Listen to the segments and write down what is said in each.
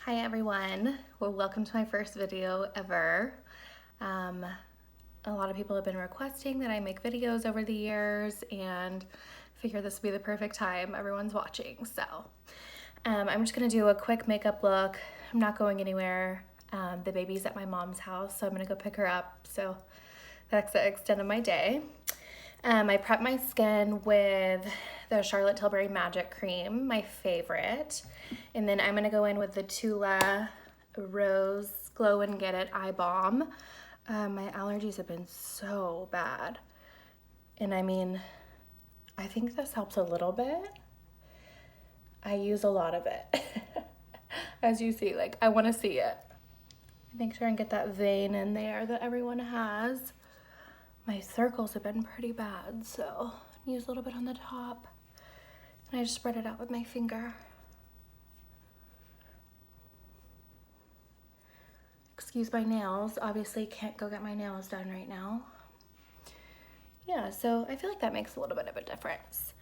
Hi everyone, well welcome to my first video ever. A lot of people have been requesting that I make videos over the years and figure this would be the perfect time. Everyone's watching, so I'm just gonna do a quick makeup look. I'm not going anywhere. The baby's at my mom's house, so I'm gonna go pick her up. So that's the extent of my day. I prep my skin with the Charlotte Tilbury Magic Cream, my favorite. And then I'm gonna go in with the Tula Rose Glow and Get It Eye Balm. My allergies have been so bad. And I mean, I think this helps a little bit. I use a lot of it. As you see, like I wanna see it. Make sure and get that vein in there that everyone has. My circles have been pretty bad, so use a little bit on the top. And I just spread it out with my finger. Excuse my nails. Obviously can't go get my nails done right now. Yeah, so I feel like that makes a little bit of a difference.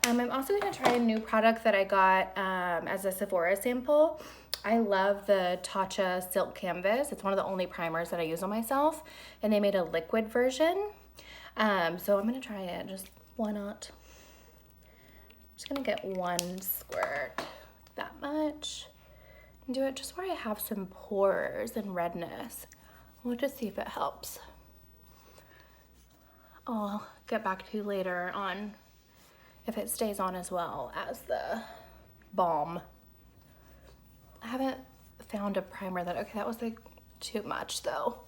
I'm also gonna try a new product that I got as a Sephora sample. I love the Tatcha Silk Canvas. It's one of the only primers that I use on myself, and they made a liquid version. So I'm gonna try it, just why not? I'm just gonna get one squirt, that much, and do it just where I have some pores and redness. We'll just see if it helps. I'll get back to you later on if it stays on as well as the balm. I haven't found a primer that, okay, that was like too much though.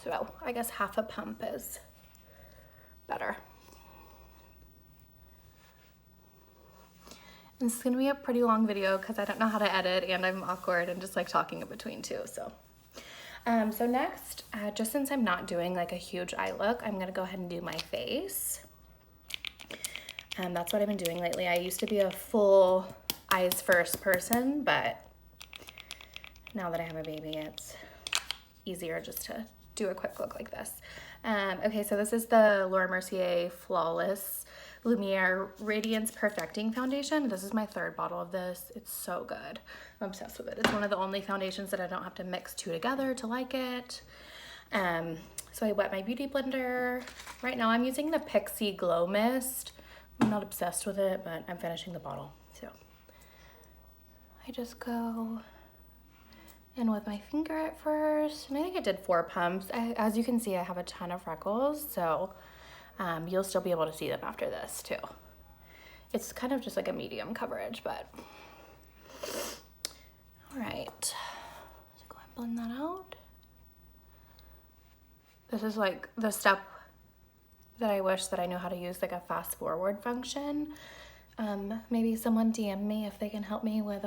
So I guess half a pump is better. And this is gonna be a pretty long video because I don't know how to edit and I'm awkward and just like talking in between too, so. So next, just since I'm not doing like a huge eye look, I'm gonna go ahead and do my face. That's what I've been doing lately. I used to be a full eyes first person, but now that I have a baby, it's easier just to do a quick look like this. Okay, so this is the Laura Mercier Flawless Lumiere Radiance Perfecting Foundation. This is my third bottle of this. It's so good. I'm obsessed with it. It's one of the only foundations that I don't have to mix two together to like it. So I wet my beauty blender. Right now I'm using the Pixi Glow Mist. I'm not obsessed with it, but I'm finishing the bottle. So I just go in with my finger at first, and I think I did 4 pumps. As you can see, I have a ton of freckles, so you'll still be able to see them after this too. It's kind of just like a medium coverage, but all right. So go and blend that out. This is like the step that I wish that I knew how to use, like a fast forward function. Maybe someone DM me if they can help me with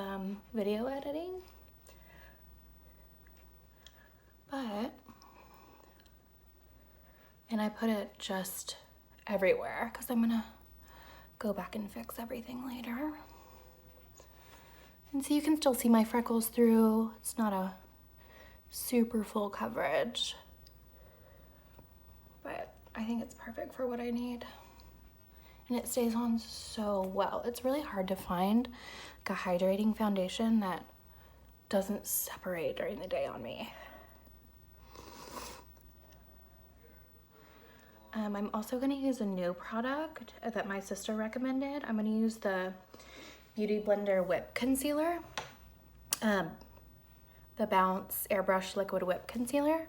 video editing. And I put it just everywhere because I'm gonna go back and fix everything later. And so you can still see my freckles through. It's not a super full coverage, but I think it's perfect for what I need. And it stays on so well. It's really hard to find like a hydrating foundation that doesn't separate during the day on me. I'm also gonna use a new product that my sister recommended. I'm gonna use the Beauty Blender Whip Concealer, the Bounce Airbrush Liquid Whip Concealer.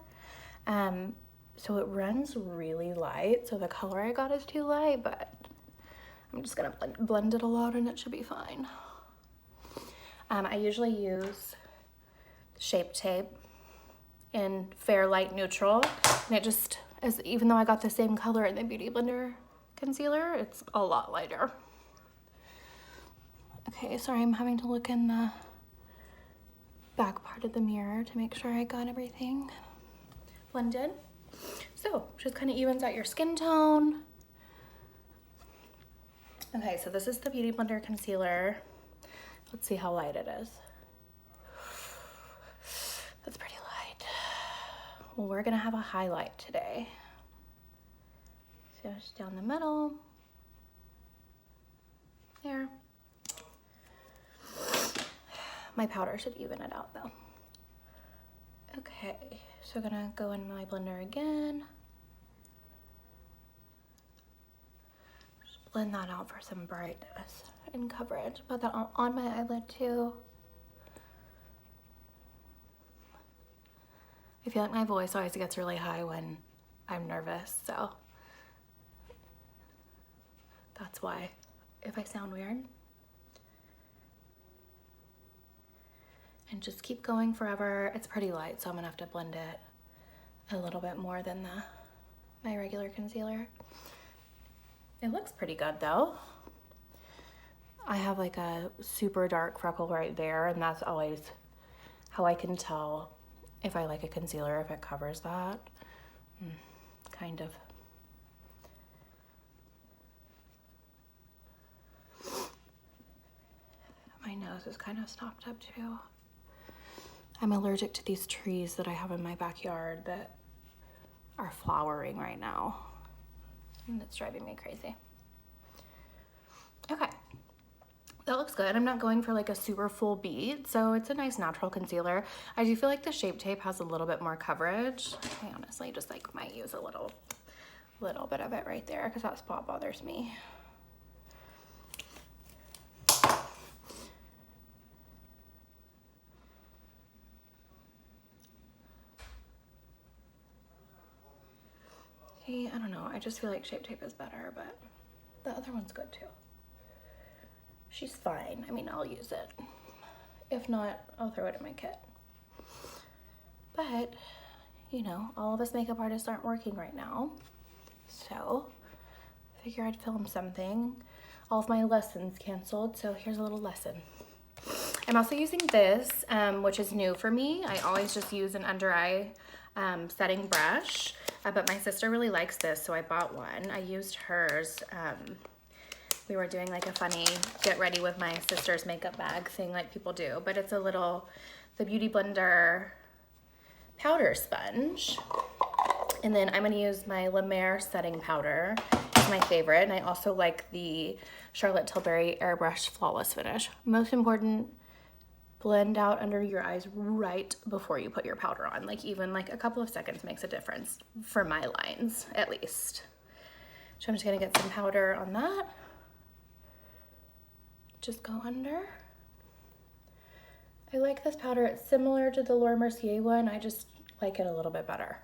So it runs really light, so the color I got is too light, but I'm just gonna blend it a lot and it should be fine. I usually use Shape Tape in Fair Light Neutral, and it just, even though I got the same color in the Beauty Blender concealer, it's a lot lighter. Okay, sorry, I'm having to look in the back part of the mirror to make sure I got everything blended. So, just kind of evens out your skin tone. Okay, so this is the Beauty Blender concealer. Let's see how light it is. That's pretty light. Well, we're gonna have a highlight today. So just down the middle. There. My powder should even it out though. Okay, so I'm gonna go in my blender again. Just blend that out for some brightness and coverage. Put that on my eyelid too. I feel like my voice always gets really high when I'm nervous, so that's why, if I sound weird. And just keep going forever. It's pretty light, so I'm gonna have to blend it a little bit more than my regular concealer. It looks pretty good though. I have like a super dark freckle right there, and that's always how I can tell if I like a concealer, if it covers that. Kind of. My nose is kind of stopped up too. I'm allergic to these trees that I have in my backyard that are flowering right now. And it's driving me crazy. Okay, that looks good. I'm not going for like a super full bead, so it's a nice natural concealer. I do feel like the Shape Tape has a little bit more coverage. I honestly just like might use a little bit of it right there because that spot bothers me. I don't know, I just feel like Shape Tape is better, but the other one's good too. She's fine. I mean, I'll use it. If not, I'll throw it in my kit. But, you know, all of us makeup artists aren't working right now. So, I figure I'd film something. All of my lessons canceled, so here's a little lesson. I'm also using this, which is new for me. I always just use an under eye setting brush, but my sister really likes this, so I bought one. I used hers. We were doing like a funny get ready with my sister's makeup bag thing like people do, but it's the Beauty Blender powder sponge. And then I'm gonna use my La Mer setting powder. It's my favorite, and I also like the Charlotte Tilbury Airbrush Flawless Finish. Most important, blend out under your eyes right before you put your powder on. Like even like a couple of seconds makes a difference for my lines, at least. So I'm just gonna get some powder on that. Just go under. I like this powder. It's similar to the Laura Mercier one. I just like it a little bit better.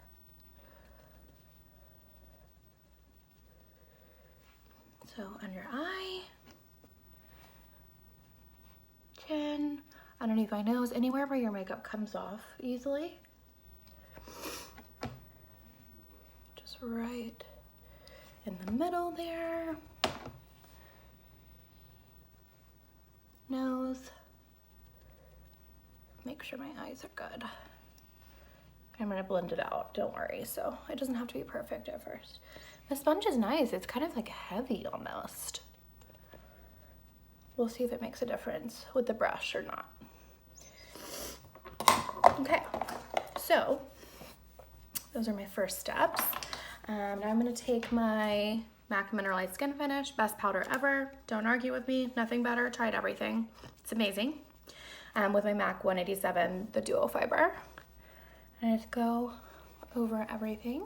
So under eye, chin, underneath my nose, anywhere where your makeup comes off easily. Just right in the middle there. Nose. Make sure my eyes are good. I'm gonna blend it out, don't worry. So it doesn't have to be perfect at first. The sponge is nice. It's kind of like heavy almost. We'll see if it makes a difference with the brush or not. Okay, so those are my first steps. Now I'm gonna take my MAC Mineralized Skin Finish, best powder ever. Don't argue with me, nothing better, tried everything. It's amazing. With my MAC 187, the Duo Fiber. And I just go over everything.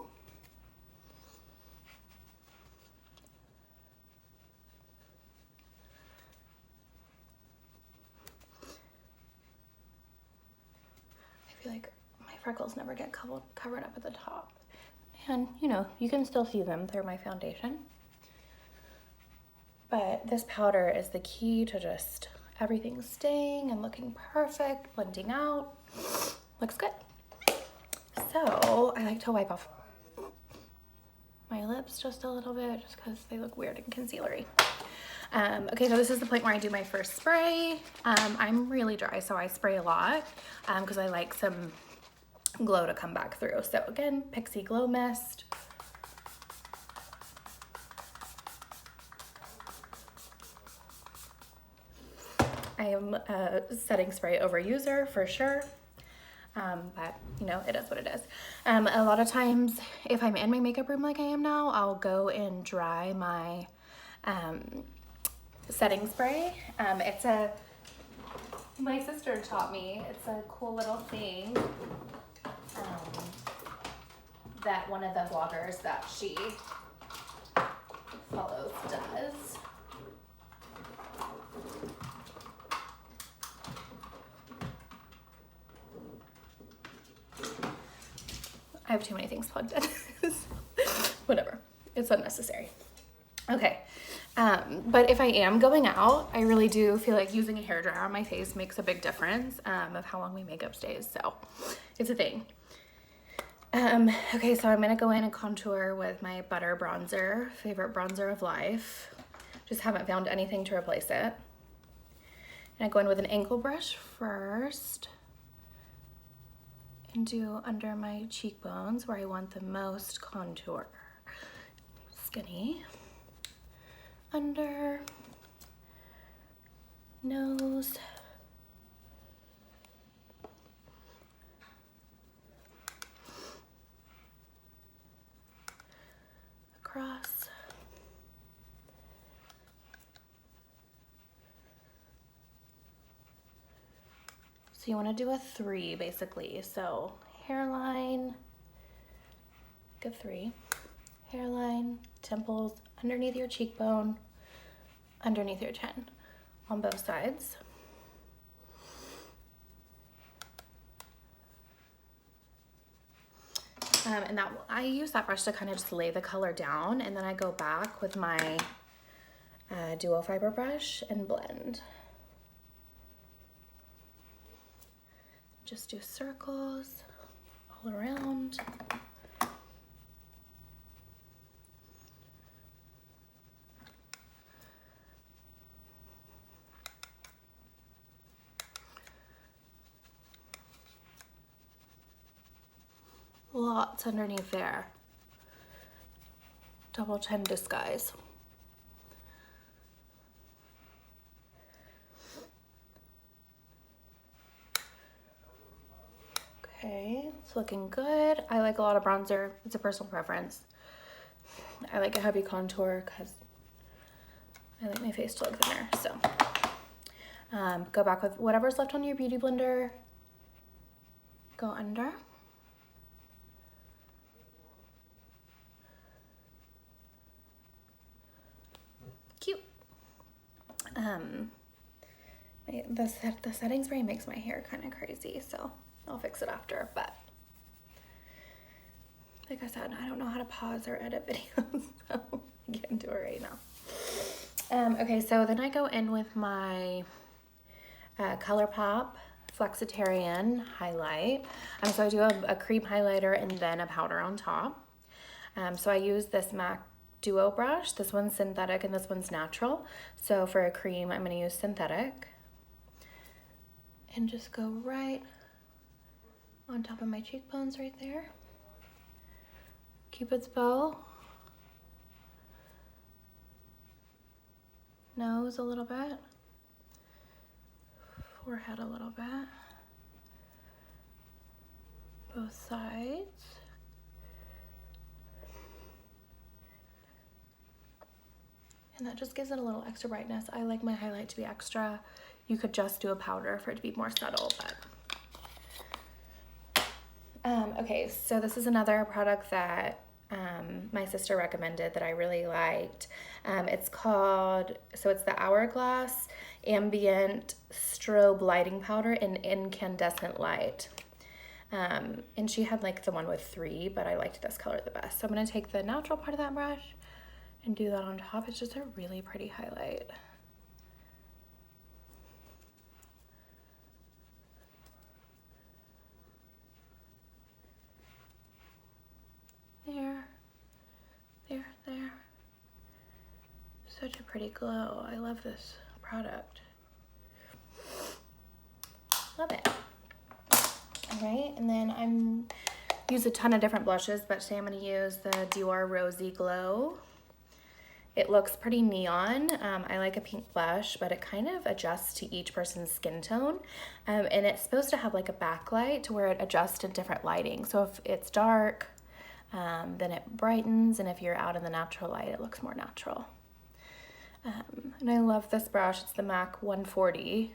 I feel like my freckles never get covered up at the top. And you know, you can still see them through my foundation. But this powder is the key to just everything staying and looking perfect, blending out. Looks good. So I like to wipe off my lips just a little bit just because they look weird and concealery. Okay, so this is the point where I do my first spray. I'm really dry, so I spray a lot because I like some glow to come back through. So again, Pixi Glow Mist. I am a setting spray overuser for sure, but you know, it is what it is. A lot of times if I'm in my makeup room like I am now, I'll go and dry my setting spray. It's a My sister taught me. It's a cool little thing that one of the bloggers that she follows does. I have too many things plugged in. Whatever. It's unnecessary. Okay. But if I am going out, I really do feel like using a hairdryer on my face makes a big difference of how long my makeup stays. So it's a thing. Okay, so I'm going to go in and contour with my Butter Bronzer, favorite bronzer of life. Just haven't found anything to replace it. And I go in with an angle brush first and do under my cheekbones where I want the most contour. Skinny. Under, nose, across, so you want to do a 3 basically, so hairline, like a 3, hairline, temples, underneath your cheekbone, underneath your chin, on both sides. And that I use that brush to kind of just lay the color down, and then I go back with my duo fiber brush and blend. Just do circles all around. Lots underneath there. Double chin disguise. Okay, it's looking good. I like a lot of bronzer. It's a personal preference. I like a heavy contour because I like my face to look thinner. So go back with whatever's left on your beauty blender. Go under. Cute. The setting spray makes my hair kind of crazy, so I'll fix it after, but like I said, I don't know how to pause or edit videos, so I can't do it right now. Okay, so then I go in with my ColourPop Flexitarian highlight. So I do a cream highlighter and then a powder on top. So I use this MAC Duo brush. This one's synthetic and this one's natural. So for a cream, I'm going to use synthetic. And just go right on top of my cheekbones right there. Cupid's bow. Nose a little bit. Forehead a little bit. Both sides. And that just gives it a little extra brightness. I like my highlight to be extra. You could just do a powder for it to be more subtle, but. Okay, so this is another product that my sister recommended that I really liked. It's the Hourglass Ambient Strobe Lighting Powder in Incandescent Light. And she had like the one with 3, but I liked this color the best. So I'm gonna take the natural part of that brush and do that on top. It's just a really pretty highlight. There. Such a pretty glow. I love this product. Love it. All right, and then I'm use a ton of different blushes, but today I'm going to use the Dior Rosy Glow. It looks pretty neon. I like a pink blush, but it kind of adjusts to each person's skin tone. And it's supposed to have like a backlight to where it adjusts to different lighting. So if it's dark, then it brightens, and if you're out in the natural light, it looks more natural. And I love this brush. It's the MAC 140.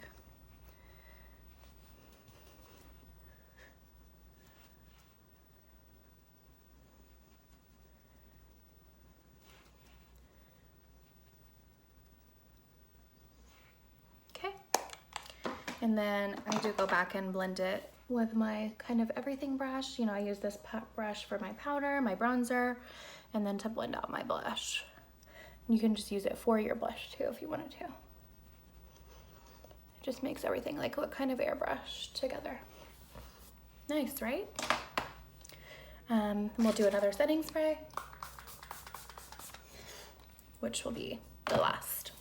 And then I do go back and blend it with my kind of everything brush. You know, I use this brush for my powder, my bronzer, and then to blend out my blush. You can just use it for your blush too if you wanted to. It just makes everything like a kind of airbrush together. Nice, right? We'll do another setting spray, which will be the last.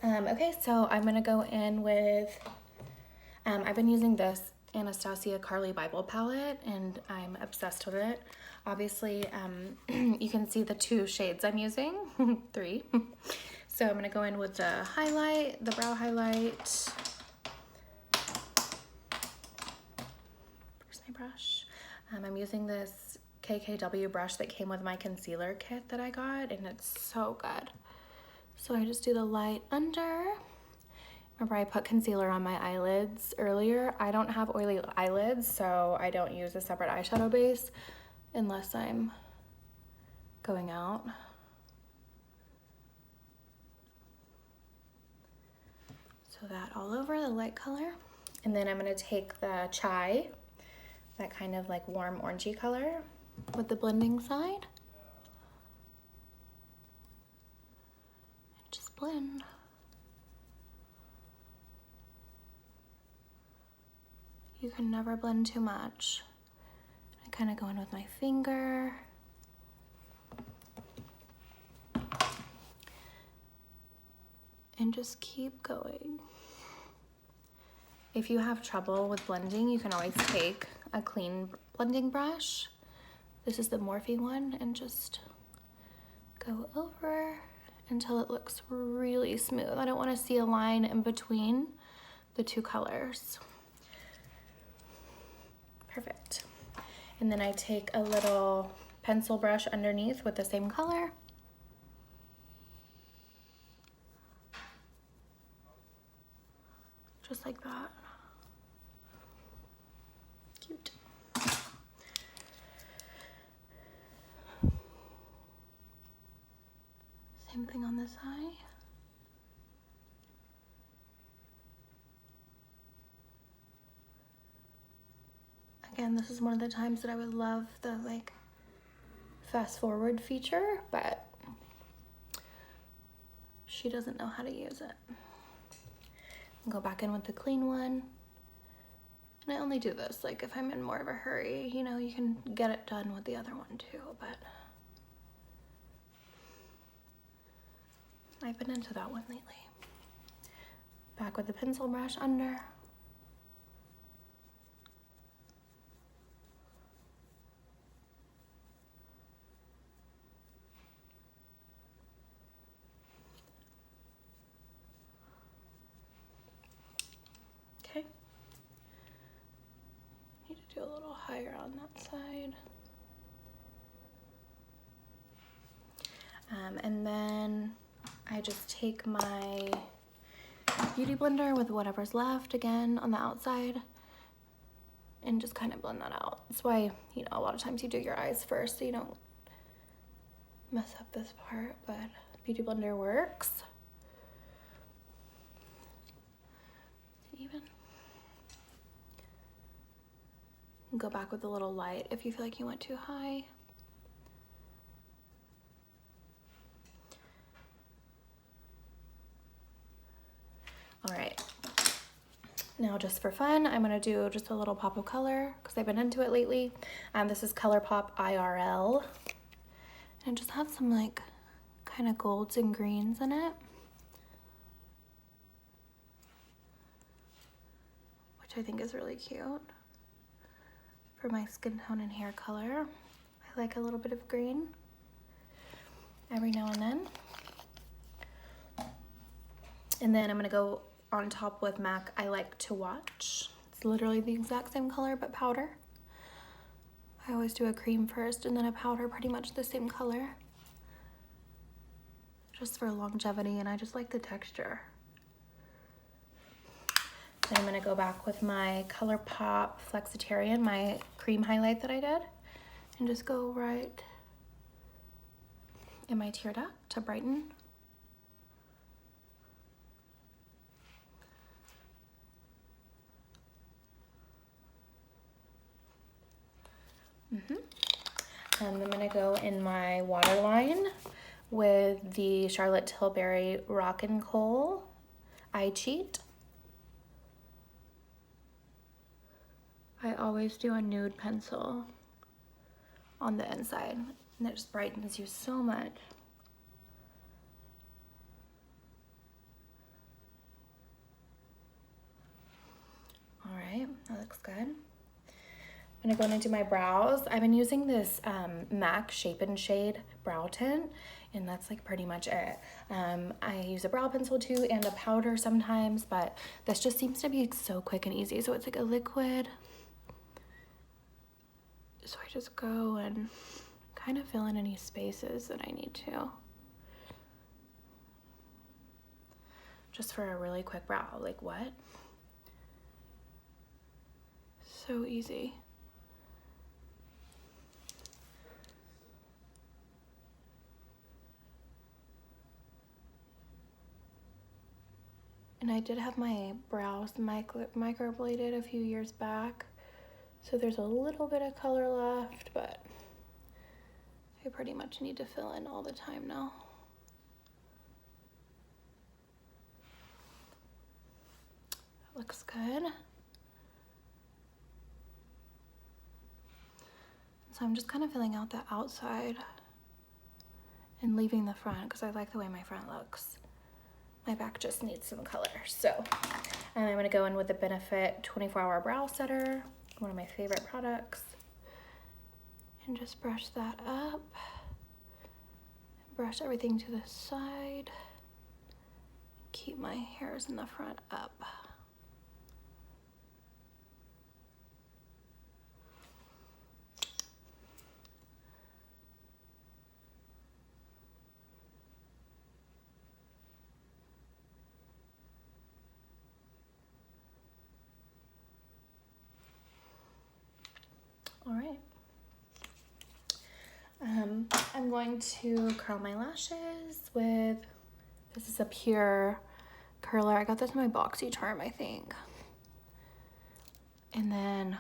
Okay, so I'm gonna go in with, I've been using this Anastasia Carly Bible palette and I'm obsessed with it. Obviously, you can see the 2 shades I'm using, 3. So I'm gonna go in with the highlight, the brow highlight. Where's my brush? I'm using this KKW brush that came with my concealer kit that I got, and it's so good. So I just do the light under. Remember I put concealer on my eyelids earlier. I don't have oily eyelids, so I don't use a separate eyeshadow base unless I'm going out. So that all over the light color. And then I'm gonna take the chai, that kind of like warm orangey color with the blending side. And just blend. You can never blend too much. I kind of go in with my finger. And just keep going. If you have trouble with blending, you can always take a clean blending brush. This is the Morphe one, and just go over until it looks really smooth. I don't want to see a line in between the 2 colors. Perfect. And then I take a little pencil brush underneath with the same color. Just like that. Cute. Same thing on this eye. Again, this is one of the times that I would love the like fast forward feature, but she doesn't know how to use it. Go back in with the clean one. And I only do this like if I'm in more of a hurry, you know, you can get it done with the other one too, but I've been into that one lately. Back with the pencil brush under. Okay. Need to do a little higher on that side. And then I just take my beauty blender with whatever's left again on the outside and just kind of blend that out. That's why, you know, a lot of times you do your eyes first so you don't mess up this part, but beauty blender works. Even. Go back with a little light if you feel like you went too high. All right, now just for fun, I'm gonna do just a little pop of color because I've been into it lately. This is ColourPop IRL. And just have some like kind of golds and greens in it. Which I think is really cute for my skin tone and hair color. I like a little bit of green every now and then. And then I'm gonna go on top with MAC I Like to Watch. It's literally the exact same color but powder. I always do a cream first and then a powder, pretty much the same color. Just for longevity, and I just like the texture. Then I'm gonna go back with my ColourPop Flexitarian, my cream highlight that I did, and just go right in my tear duct to brighten. And I'm gonna go in my waterline with the Charlotte Tilbury Rockin' Coal Eye Cheat. I always do a nude pencil on the inside, and it just brightens you so much. All right, that looks good. I'm gonna go in and do my brows. I've been using this MAC Shape and Shade brow tint, and that's like pretty much it. I use a brow pencil too and a powder sometimes, but this just seems to be so quick and easy. So it's like a liquid. So I just go and kind of fill in any spaces that I need to. Just for a really quick brow, like what? So easy. And I did have my brows microbladed a few years back, so there's a little bit of color left, but I pretty much need to fill in all the time now. That looks good. So I'm just kind of filling out the outside and leaving the front because I like the way my front looks. My back just needs some color. So I'm gonna go in with the Benefit 24-Hour Brow Setter, one of my favorite products, and just brush that up. Brush everything to the side. Keep my hairs in the front up. All right. I'm going to curl my lashes with, this is a Pure curler. I got this in my BoxyCharm, I think. And then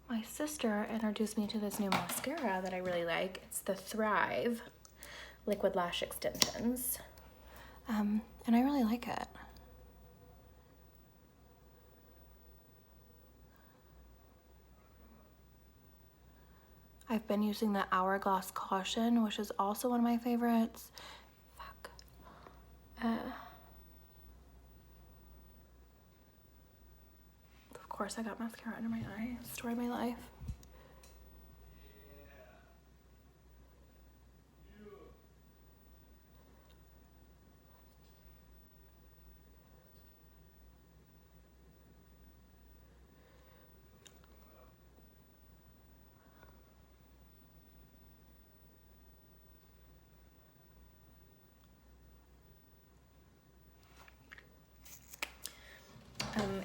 my sister introduced me to this new mascara that I really like. It's the Thrive Liquid Lash Extensions. And I really like it. I've been using the Hourglass Caution, which is also one of my favorites. Fuck. Of course I got mascara under my eye. Story of my life.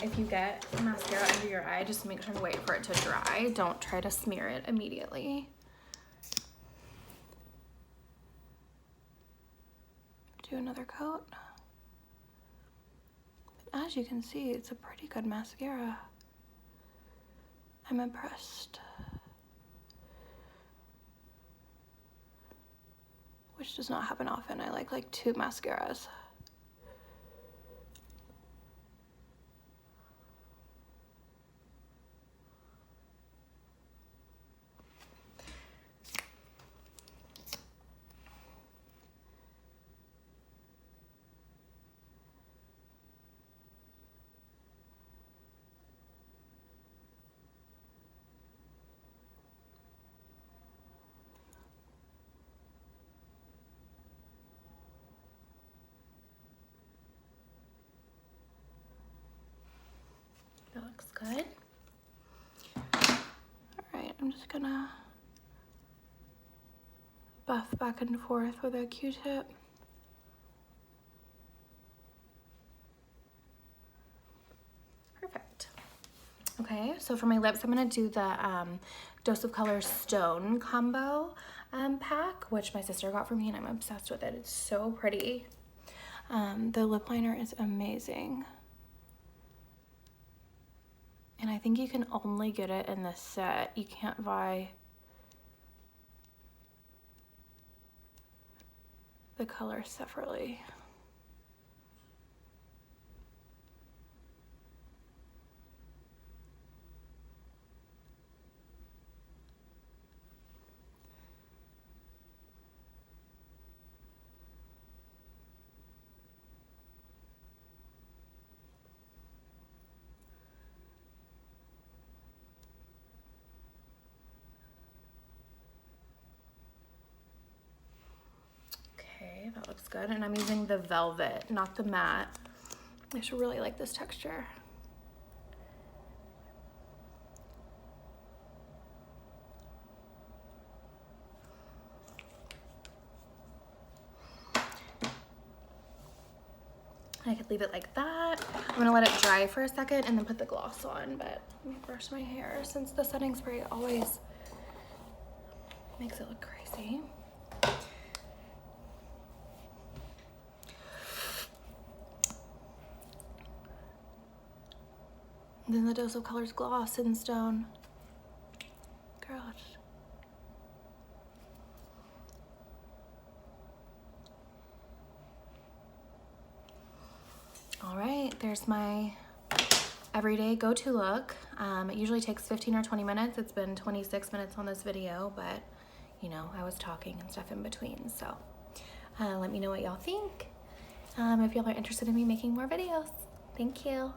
If you get mascara under your eye, just make sure to wait for it to dry. Don't try to smear it immediately. Do another coat. As you can see, it's a pretty good mascara. I'm impressed. Which does not happen often. I like 2 mascaras. That looks good. All right, I'm just gonna buff back and forth with a Q-tip. Perfect. Okay, so for my lips, I'm gonna do the Dose of Color Stone combo pack, which my sister got for me, and I'm obsessed with it. It's so pretty. The lip liner is amazing. And I think you can only get it in this set. You can't buy the colors separately. Okay, that looks good. And I'm using the velvet, not the matte. I should really like this texture. I could leave it like that. I'm gonna let it dry for a second and then put the gloss on, but let me brush my hair since the setting spray always makes it look crazy. And then the Dose of Colors gloss in stone. Gosh. All right, there's my everyday go-to look. It usually takes 15 or 20 minutes. It's been 26 minutes on this video, but you know, I was talking and stuff in between. So let me know what y'all think. If y'all are interested in me making more videos. Thank you.